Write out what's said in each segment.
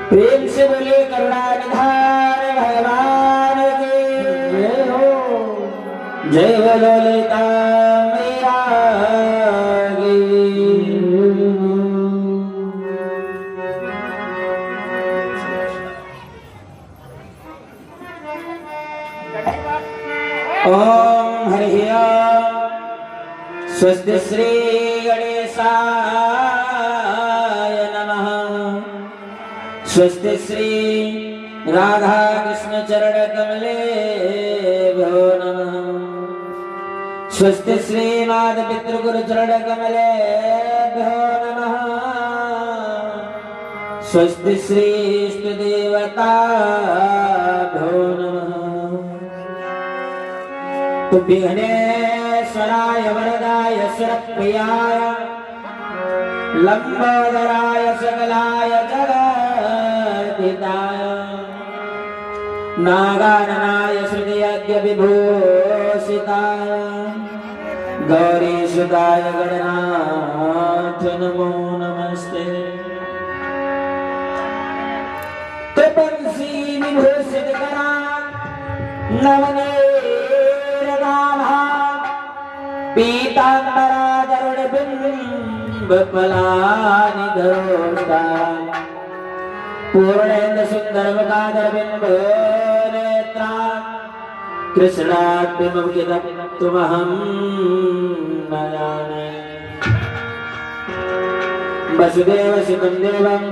प्रेम से बोले करुणा निधान भगवान की जय हो। जय बोलो ललिता मैया की। ओम हरि ओम। स्वस्ति श्री गणेशाय नमः। स्वस्ति श्री राधा कृष्ण चरण कमलेभ्यो नमः। स्वस्ति श्री माध पितृ गुरु चरण कमलेभ्यो नमः। स्वस्ति श्री इष्ट देवताभ्यो नमः। विघ्नेश्वराय वरदाय सुरप्रियाय लंबोदराय सकलाय जगद्धिताय नागाननाय श्रुतियज्ञ विभूषिताय गौरीसुताय गणनाथ नमो नमस्ते। त्रिपुंसी विभूषित करा नवनीरदाभा पीतांबरा गरुड़ बिंब फलानिधरोष्टा पूर्णेन्द्र सुंदर मुखाधर बिंब नेत्रा कृष्णात्ममुखितमहं नयामि। वसुदेव सुतं देवं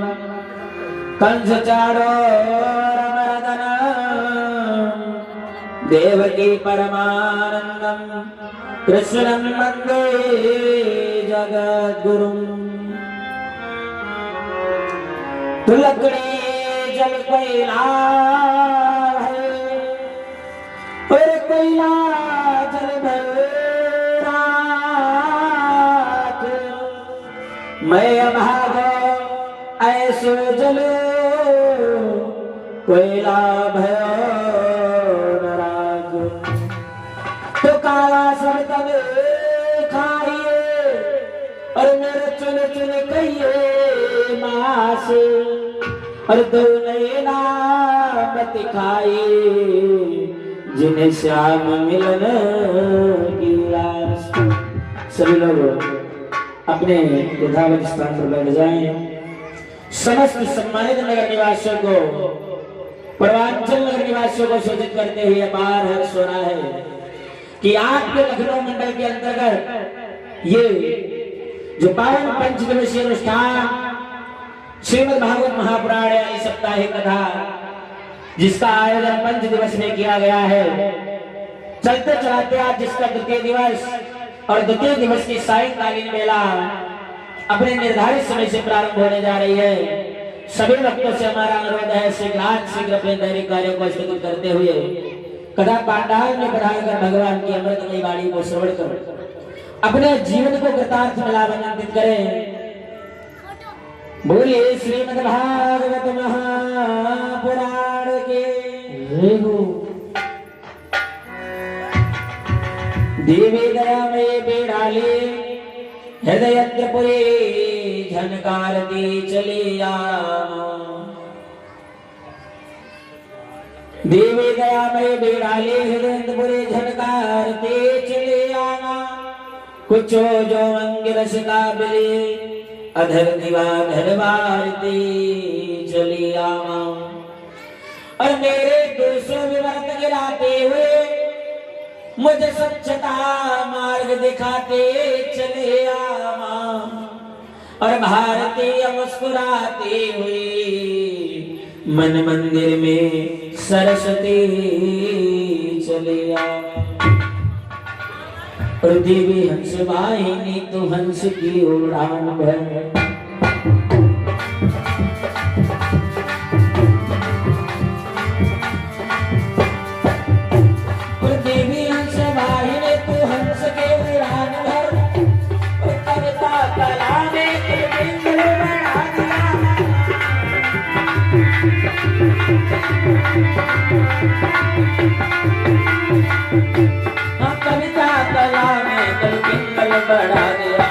कंसचाणूरमर्दनं देवकी परमानंदं कृष्णं वन्दे जगद्गुरुं। तुलकड़ी जल कोयला है और कोयला जल भरात मैं अभागा ऐसो जल कोयला भयो नाराज। तो काला सब तब खाइए और मेरे चुन चुन कहिए मास और दो नैना मत खाइए जिन्हें श्याम मिलन की आस। सभी लोग अपने यथावत स्थान पर बैठ जाएं। समस्त सम्मानित नगर निवासियों को पूर्वांचल नगर निवासियों को सूचित करते हुए अपार हर्ष हो रहा है कि आपके लखनऊ मंडल के अंतर्गत ये जो पावन पंच दिवसीय अनुष्ठान श्रीमद् भागवत महापुराण यानी साप्ताहिक कथा जिसका आयोजन पंच दिवस में किया गया है, चलते चलाते आज जिसका द्वितीय दिवस और द्वितीय दिवस की सायंकालीन मेला अपने निर्धारित समय से प्रारंभ होने जा रही है। सभी भक्तों से हमारा अनुरोध है शीघ्र अपने दैनिक कार्यों को स्थगित करते हुए कथा पांडाल में बढ़ाकर भगवान की अमृतमयी वाणी को श्रवण कर अपने जीवन को कृतार्थ में लाभान्वित करें। बोलिए श्रीमद् भागवत महापुराण के देवी दया में बेड़ाले हृदयपुरे झनकारती चली आ। देवी दया में बेड़ाले हृदयपुरे झनकारते चले आना। कुछ जो अंग रस काबिले अधर दिवा धरवारती चली आवा। और मेरे दोषों विवर्त गिराते हुए मुझे सच्चता मार्ग दिखाते चले आवा। और भारतीय मुस्कुराते हुए मन मंदिर में सरस्वती चले आवा। और देवी हंस वाहिनी तो हंस की उड़ान भर। और देवी हंस वाहिनी तो हंस के उड़ान भर। और कविता कला में बिंदु बढ़ा दिया। कविता कला में कल पिंगल बढ़ा दिया।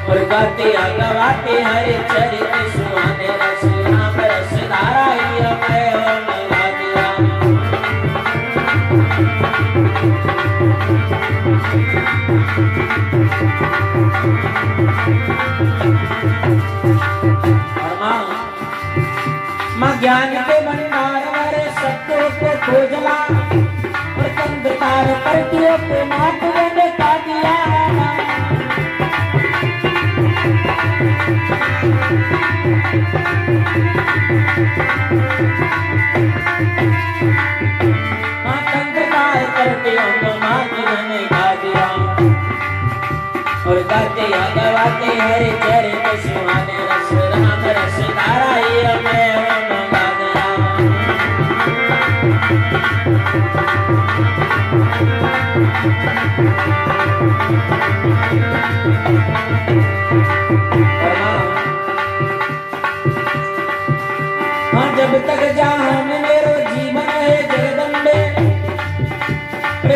और गाते गवाते हरे चरित सुहाने रस राम रस धारा ही मैं गा दिया। माँ ज्ञान के भंडार वाले शब्दों को खोजला और कंधकार प्रतियों को मात ने का दिया। माँ कंधकार प्रतियों को मात ने का दिया और गाते गवाते हरे चरित सुहाने रस राम रस धारा ही मैं जब तक जहाँ मेरो जीवन है जगदम्बे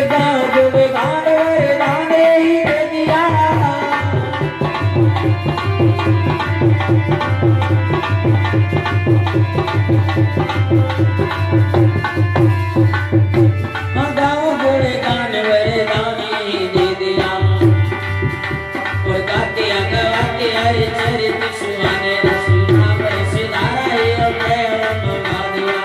गाँव जो गान वरदाने ही दे दिया। गाँव जोड़े गान वरदाने ही दे दिया और गाते गवाते हरे चरित सुहाने रस राम रस धारा ही मैं गा दिया।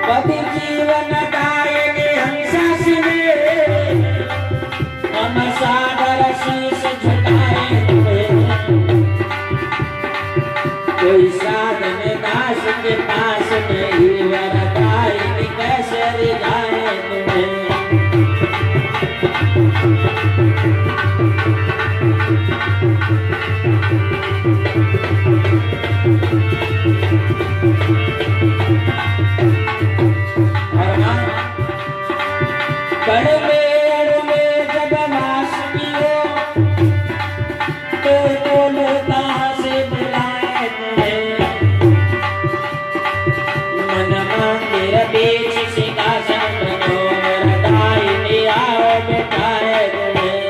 पति जीवन गाएंगे हम सासने हम सादर शीश झुकाए कोई साधन दास के पास नहीं वरदाई कैसे रिझाए तुम्हें। कड़मेड़ में जब मास पियो तो बोलो कहाँ से बुलाए तुम्हें। मन मंदिर बीच सिंहासन को वरदाई ने आओ बैठाए तुम्हें।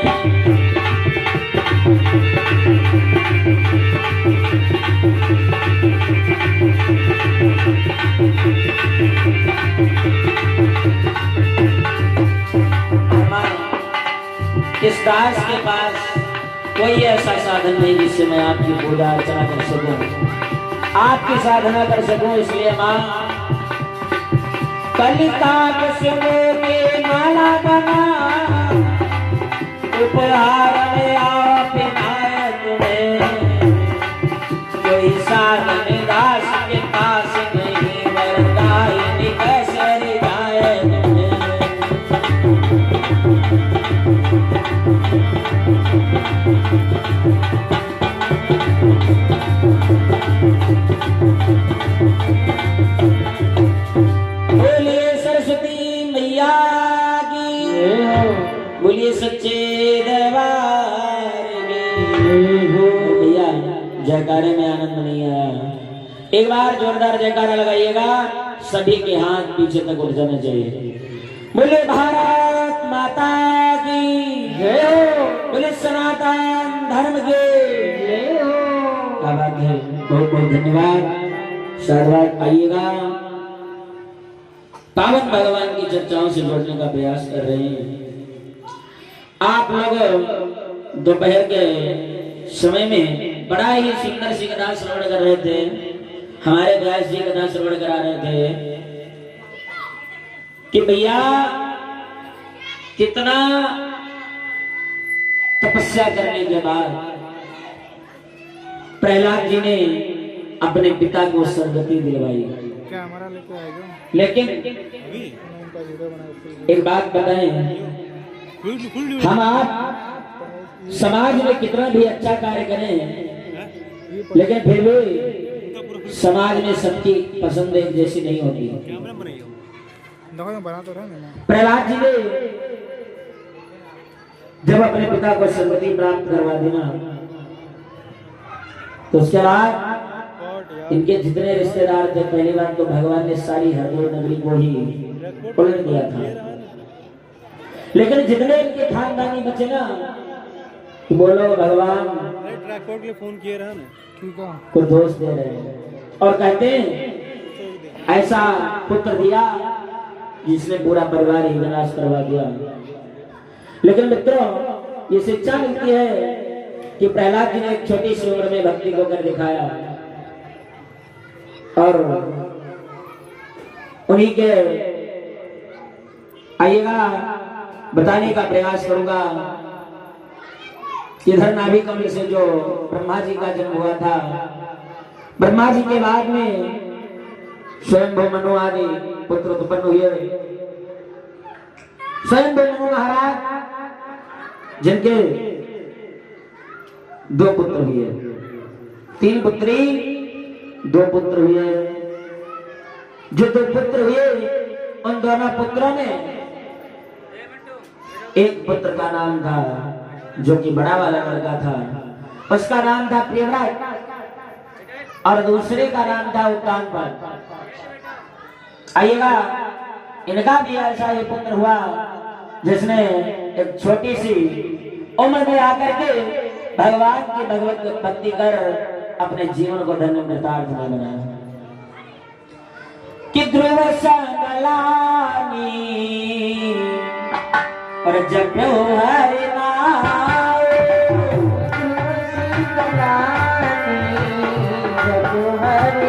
इस दास के पास कोई ऐसा साधन नहीं जिससे मैं आपकी पूजा अर्चना कर सकूं, आपकी साधना कर सकूं। इसलिए माँ कलिकाक सुनो के माला बना उपहार में आप पिनाए तुम्हें। कोई साधन दास के पास नहीं वरदाई कैसे रिझाए तुम्हें। बोलिए सरस्वती मैया की, बोलिए सच्चे दरबार की। भैया जयकारे में आनंद नहीं आया, एक बार जोरदार जयकारा लगाइएगा, सभी के हाथ पीछे तक उठ जाने चाहिए। बोले भारत माता की जय हो, बोले सनातन धर्म की जय हो। क्या बात है, बहुत बहुत धन्यवाद। साधुवाद आइएगा, पावन भगवान की चर्चाओं से जोड़ने का प्रयास कर रहे हैं। आप लोग दोपहर के समय में बड़ा ही सुंदर सी कथा श्रवण कर रहे थे, हमारे व्यास जी कथा श्रवण करा रहे थे कि भैया कितना तपस्या करने के बाद प्रहलाद जी ने अपने पिता को सदगति दिलवाई। क्या हमारा लेके आएगा? लेकिन एक बात बताएं, हम आप समाज में कितना भी अच्छा कार्य करें, लेकिन फिर भी समाज में सबकी पसंद एक जैसी नहीं होती। प्रहलाद जी ने जब अपने पिता को सदगति प्राप्त करवा देना, तो उसके बाद इनके जितने रिश्तेदार थे पहली बार तो भगवान ने सारी हरदोई नगरी को ही उलट दिया था, लेकिन जितने इनके खानदानी बचे ना, बोलो भगवान फोन किए रहा ना को दोष दे रहे हैं और कहते हैं ऐसा पुत्र दिया जिसने पूरा परिवार ही विनाश करवा दिया। लेकिन मित्रों, ये शिक्षा मिलती है कि प्रहलाद जी ने एक छोटी सी उम्र में भक्ति को कर दिखाया और उन्हीं के आइएगा बताने का प्रयास करूंगा। इधर नाभि कमल से जो ब्रह्मा जी का जन्म हुआ था, ब्रह्मा जी के बाद में स्वयंभू मनु आदि पुत्र उत्पन्न हुए। स्वयंभू मनु महाराज जिनके 2 पुत्र हुए, 3 पुत्री 2 पुत्र हुए। जो 2 पुत्र हुए उन दोनों पुत्रों में एक पुत्र का नाम था जो कि बड़ा वाला लड़का था, उसका नाम था प्रियव्रत और दूसरे का नाम था उत्तानपाद। आइएगा, इनका भी ऐसा ही पुत्र हुआ जिसने एक छोटी सी उम्र में आकर के भगवान की भगवत भक्ति कर अपने जीवन को धन्य कृतार्थ में बनाया। कि ध्रुव संगलानी और जप्यो हरि नाम, जप्यो हरि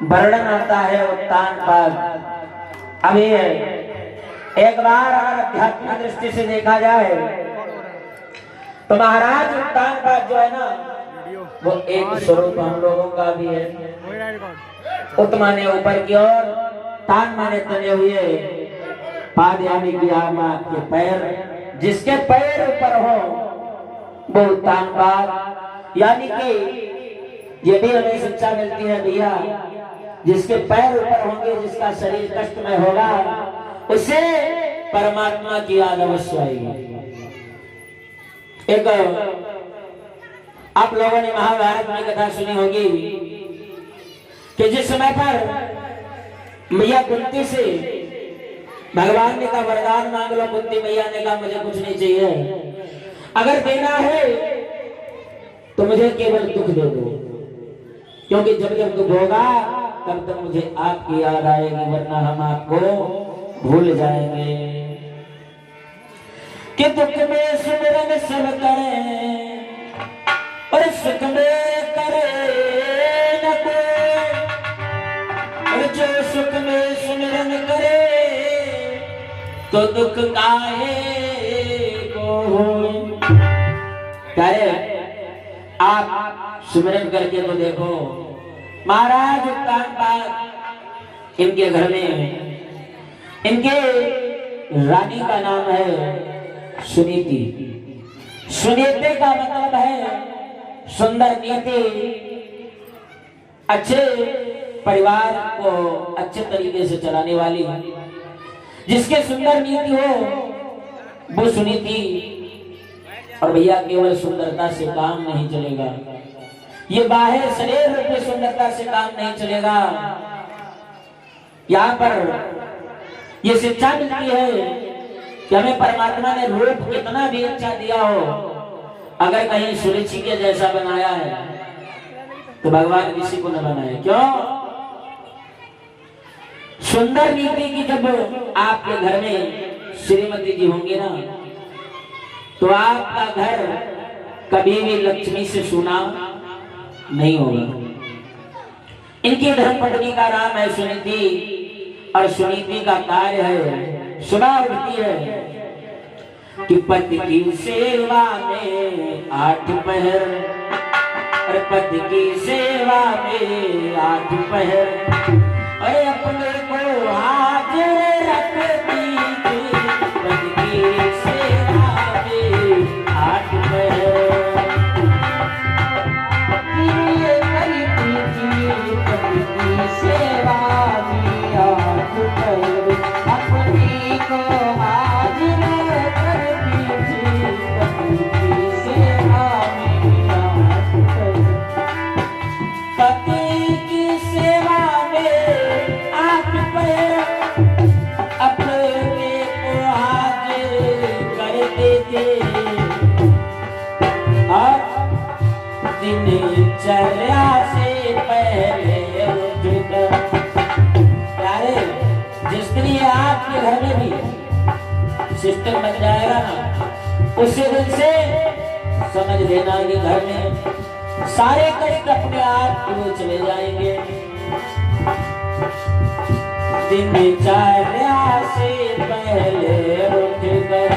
वर्णन आता है उत्तानपाद। अभी एक बार अगर अध्यात्मिक दृष्टि से देखा जाए तो महाराज उत्तानपाद जो है ना, वो एक स्वरूप हम लोगों का भी है। उत माने ऊपर की ओर, तान माने तने हुए, पाद यानी कि के पैर, जिसके पैर ऊपर हो वो उत्तानपाद। यानी कि ये भी हमें शिक्षा मिलती है भैया, जिसके पैर ऊपर होंगे, जिसका शरीर कष्ट में होगा, उसे परमात्मा की याद अवश्य आएगी। एक आप लोगों ने महाभारत में कथा सुनी होगी कि जिस समय पर मैया कुंती से भगवान ने कहा वरदान मांग लो, कुंती मैया ने कहा मुझे कुछ नहीं चाहिए, अगर देना है तो मुझे केवल दुख दे दो, क्योंकि जब जब दुख होगा तब तक मुझे आपकी याद आएगी, वरना हम आपको भूल जाएंगे। कि दुख में सुमिरन सब करें और सुख में करे न कोई, और जो सुख में सुमिरन करे तो दुख काहे को होए। कहे आप सुमिरन करके तो देखो। महाराज उत्तानपाद, इनके घर में इनके रानी का नाम है सुनीति। सुनीति का मतलब है सुंदर नीति, अच्छे परिवार को अच्छे तरीके से चलाने वाली। जिसके सुंदर नीति हो वो सुनीति। और भैया केवल सुंदरता से काम नहीं चलेगा, ये बाहर शरीर रूपी सुंदरता से काम नहीं चलेगा। यहाँ पर ये शिक्षा मिलती है कि हमें परमात्मा ने रूप कितना भी अच्छा दिया हो, अगर कहीं सुरुचि के जैसा बनाया है तो भगवान किसी को न बनाए। क्यों? सुंदर नीति की जब आपके घर में श्रीमती जी होंगे ना, तो आपका घर कभी भी लक्ष्मी से सुना नहीं होगा। इनकी धर्मपत्नी का नाम है सुनीति और सुनीति का कार्य है सुबह उठती है कि पति की सेवा में 8 पहर और पति की सेवा में 8 पहर अरे अपने को हाजिर रखती थी पति की सेवा में 8 पहर करती थी पति की सेवा में 8 पहर अपने को हाजिर करती थी पति की सेवा में 8 पहर पति की सेवा में 8 पहर अपने को हाजिर करते थे और दिनचर्या से पहले उठकर प्यारे जिस दिन ये आपके घर में भी सिस्टम बन जाएगा ना उसी दिन से समझ लेना कि घर में सारे कष्ट अपने आप को चले जाएंगे। दिनचर्या से पहले उठकर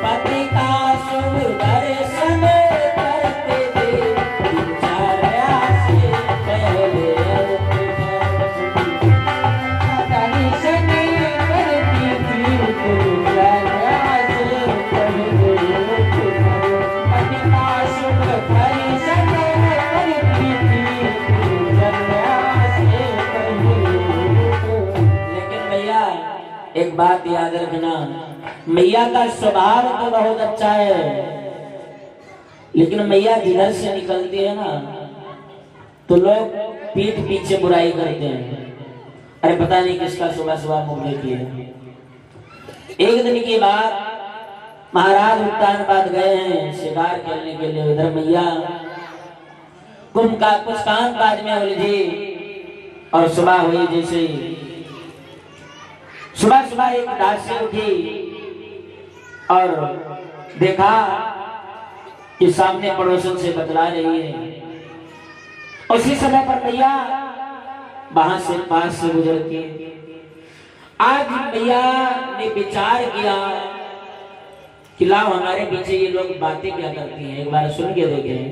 पति का शुभ दर्शन करते थे दिनचर्या से पहले उठकर दर्शन करती थी दिनचर्या से पहले उठकर पति का शुभ दर्शन करती थी दिनचर्या से पहले उठकर। लेकिन भैया एक बात याद रखना, मैया का स्वभाव तो बहुत अच्छा है लेकिन मैया जिधर से निकलती है ना तो लोग पीठ पीछे बुराई करते हैं। अरे पता नहीं किसका सुबह सुबह मुंह देखी है। एक दिन की बात महाराज उत्तानपाद गए हैं शिकार खेलने के लिए। उधर मैया कुछ काम काज में उलझी और सुबह हुई जैसे ही सुबह सुबह एक दासी उठी और देखा कि सामने पड़ोसन से बतला रही है। उसी समय पर मैया वहां से पास से गुजर के आज मैया ने विचार किया कि लाओ हमारे पीछे ये लोग बातें क्या करती हैं, एक बार सुन के देखें।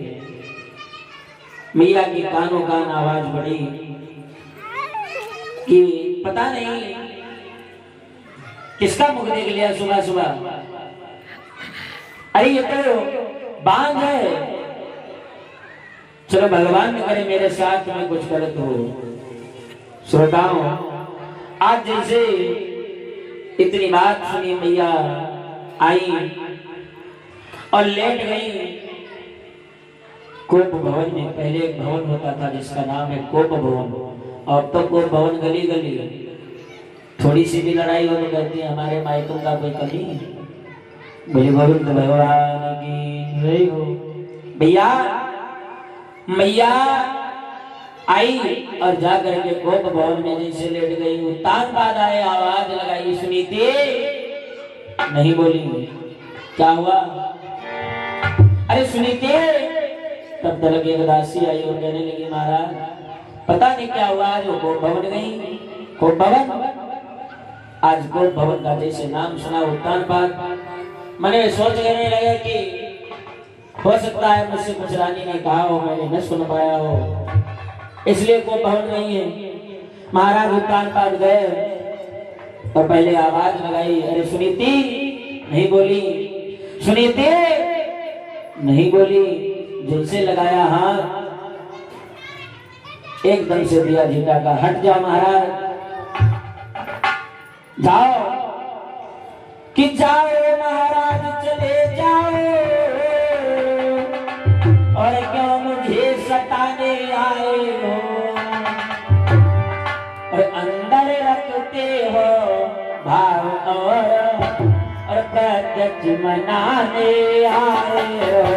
मैया की कानों कान आवाज बढ़ी कि पता नहीं किसका मुख देख लिया सुबह सुबह। अरे ये तो बांझ है, चलो भगवान न करे मेरे साथ में कुछ गलत हो। श्रोताओं आज जैसे इतनी बात सुनी मैया आई और लेट गई कोप भवन में। पहले एक भवन होता था जिसका नाम है कोप भवन, और तो कोप भवन गली गली थोड़ी सी भी लड़ाई हो तो कहती है हमारे मायकों का कोई कमी बोले गोविंद भगवान की जय हो। भैया मैया आई और जा करके कोप भवन में जैसे लेट गई उत्तानपाद आए आवाज लगाई सुनीति नहीं बोली। क्या हुआ? अरे सुनीति। तब तक एक दासी आई और कहने लगी महाराज पता नहीं क्या हुआ आज कोप भवन गई। कोप भवन आज कोप भवन का जैसे नाम सुना उत्तानपाद मैंने सोच करने लगा कि हो सकता है मुझसे कुछ रानी ने कहा हो मैंने न सुन पाया हो इसलिए कोप भवन नहीं है। महाराज उत्तानपाद गए और पहले आवाज लगाई अरे सुनीति नहीं बोली। सुनीति नहीं बोली। जैसे लगाया हाथ एकदम से दिया झीटा का हट जाओ महाराज जाओ कि जाओ महाराज चले जाओ और क्यों मुझे सताने आए हो और अंदर रखते हो भाव और प्रत्यक्ष मनाने आए हो।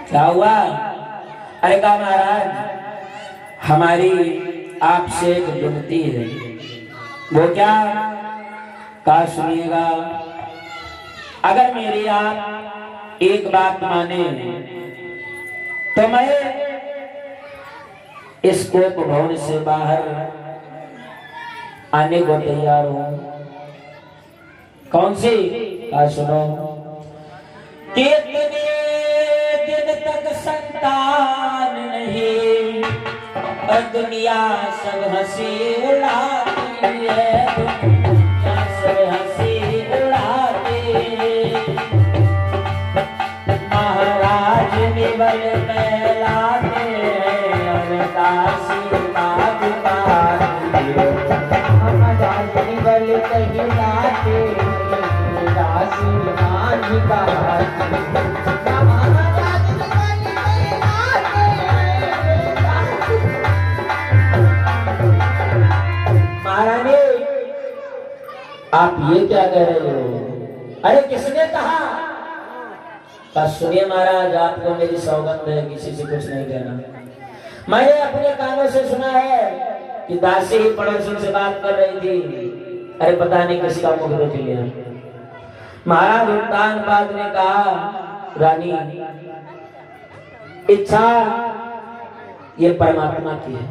क्या हुआ? अरे कहा महाराज हमारी आपसे एक विनती है। वो क्या? कहा सुनिएगा, अगर मेरी आप एक बात माने तो मैं इस कोप भवन से बाहर आने को तैयार हूं। कौन सी? कहा सुनो, कितने दिन तक संतान नहीं और दुनिया सब हंसी उड़ाती है, दुनिया सब हंसी उड़ाती है। महाराज निबल कहलाते हैं और दासी बाग पाती है। महाराज निबल कहलाते हैं दासी बाग पाती है। महारानी आप ये क्या कह रहे हो? अरे किसने कहा? सुनिए महाराज, आपको मेरी सौगंध है, किसी से कुछ नहीं कहना। मैंने अपने कानों से सुना है कि दासी ही पड़ोसी से बात कर रही थी। अरे पता नहीं किसका मुख देख लिया। महाराज उत्तानपाद ने कहा, रानी इच्छा ये परमात्मा की है,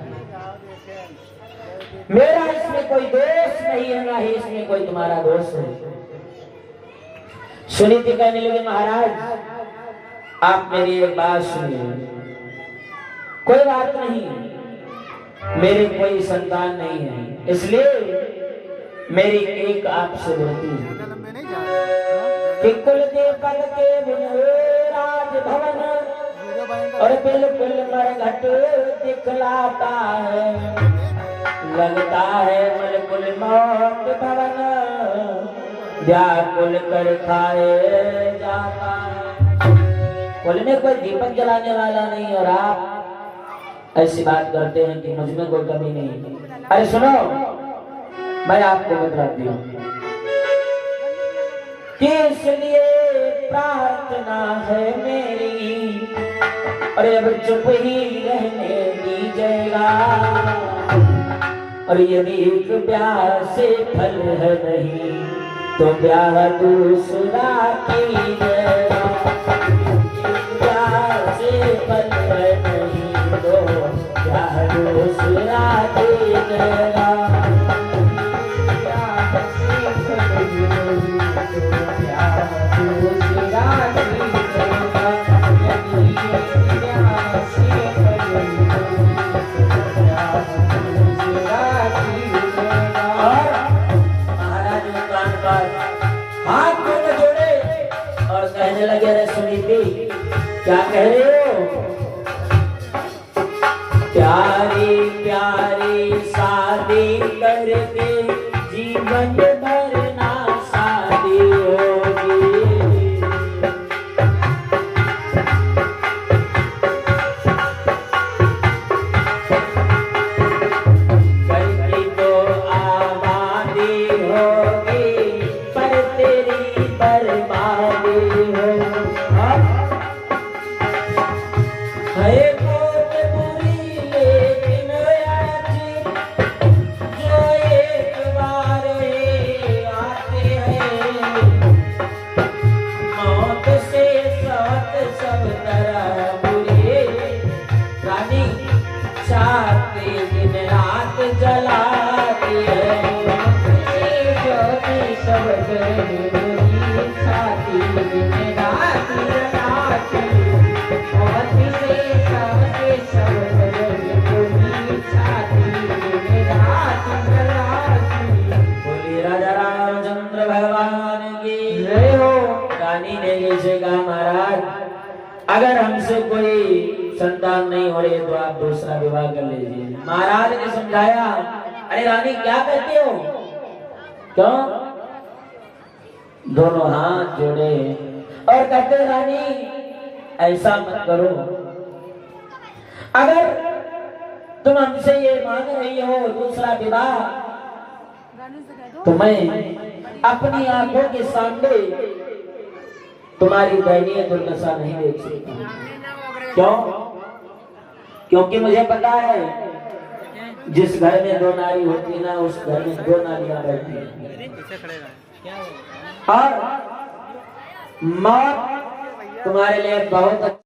मेरा इसमें कोई दोष नहीं है, ना ही इसमें कोई तुम्हारा दोष है। सुनीति कहने लगे, महाराज आप मेरी एक बात सुनिए। कोई बात नहीं, मेरे कोई संतान नहीं है, इसलिए मेरी एक आपसे विनती है कि कुलदेवता के राजभवन और बिल्कुल मरघट दिखलाता है, लगता है बिल्कुल मौत भवन व्याकुल कर खाए जाता है। कुल में कोई दीपक जलाने वाला नहीं और आप ऐसी बात करते हैं कि मुझ में कोई कमी नहीं। अरे सुनो, मैं आपको बताती हूँ कि इसलिए प्रार्थना है मेरी, अरे अब चुप ही रहने दीजिएगा, और यदि एक ब्याह से फल है नहीं तो ब्याह दूसरा कीजिएगा। ब्याह से फल है नहीं तो ब्याह दूसरा कीजिएगा। ब्याह से फल नहीं तो ब्याह दूसरा कीजिएगा। यदि ब्याह से फल नहीं तो ब्याह दूसरा कीजिएगा। महाराज हाथ में जोड़े और कहने लगे, अरे सुनीति क्या कह रहे हो? प्यारी प्यारी शादी करके जीवन भर ना शादी होगी। करती तो आबादी होगी पर तेरी बर्बादी हो। है बहुत बुरी लेकिन अच्छी, जो एक बार ही आते हैं। मौत से साथ सब तरह बुरी, रानी चाहते दिन रात जलाती है। ज्योति सब बुरी छाती दिन रात जलाती, मौत से सबके सब बुरी छाती दिन रात जलाती। बोलिए राजा रामचंद्र भगवान की जय हो। रानी ने जैसे कहा, महाराज अगर हमसे कोई संतान नहीं हो रही तो आप दूसरा विवाह कर लीजिए। महाराज ने समझाया, अरे रानी क्या कहते हो? क्यों? दोनों हाथ जोड़े और कहते, रानी ऐसा मत करो, अगर तुम हमसे ये मांग रही हो दूसरा विवाह, तो मैं अपनी आंखों के सामने तुम्हारी दयनीय दुर्दशा नहीं देख सकता। क्यों? क्योंकि मुझे पता है जिस घर में दो नारी होती है ना, उस घर में दो नारियां रहती हैं। और मौत तुम्हारे लिए बहुत